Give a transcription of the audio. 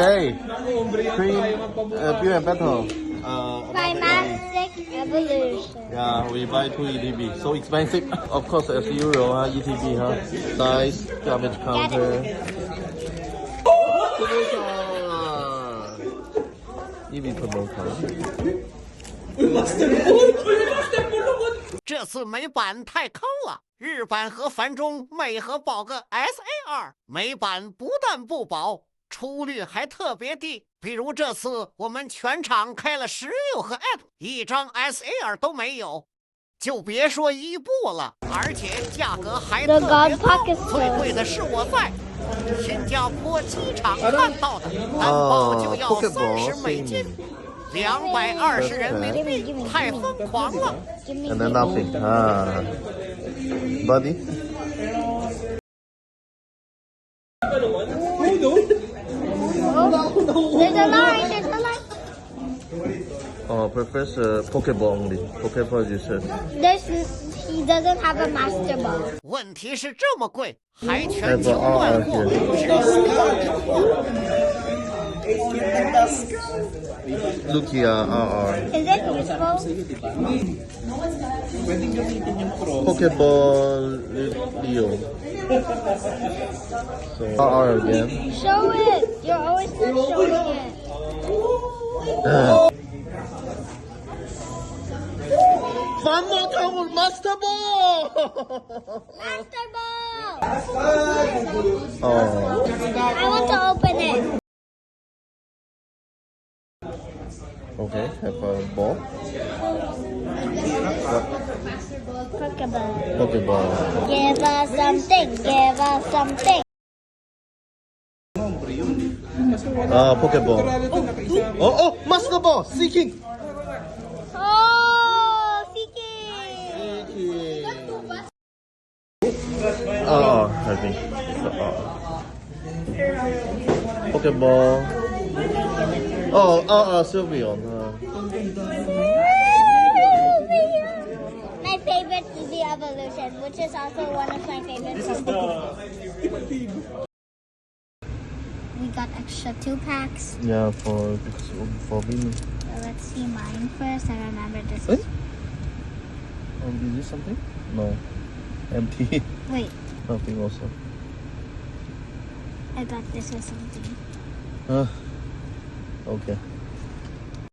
today. Pure and battle. Primastic evolution. Yeah, we buy 2 ETB. So expensive. Of course, as usual, ETB, Nice garbage counter. EV promoter. 这次美版太坑了，日版和繁中每盒保个 SA2，美版不但不保，出率还特别低。比如这次我们全场开了16盒 app， 一张 SA2 都没有，就别说伊布了，而且价格还特别高。最贵的是我在新加坡机场看到的，单包就要30美金。220人民币，太疯狂了。And then nothing. Buddy? There's a line, there's a line. Oh, Professor Pokeball only. Pokeball you said. He doesn't have a master ball. 问题是这么贵，还全球断货，只Lugia RR. Is it useful? Pokeball Leo. So RR again. Show it. You're always not showing it. One more time with Master Ball! Master ball. Oh. I want to open it. Okay, have a ball. Pokeball. Pokeball. Give us something. Give us something. Pokeball. Oh, Master Ball! Seeking! Oh, Seeking. I think. Pokeball. Sylveon. My favorite is the evolution, which is also one of my favorites. We got extra 2 packs. Yeah, for Vini. So let's see mine first. I remember this. Is this something? No. Empty. Wait, Nothing also. I thought this was something. Okay.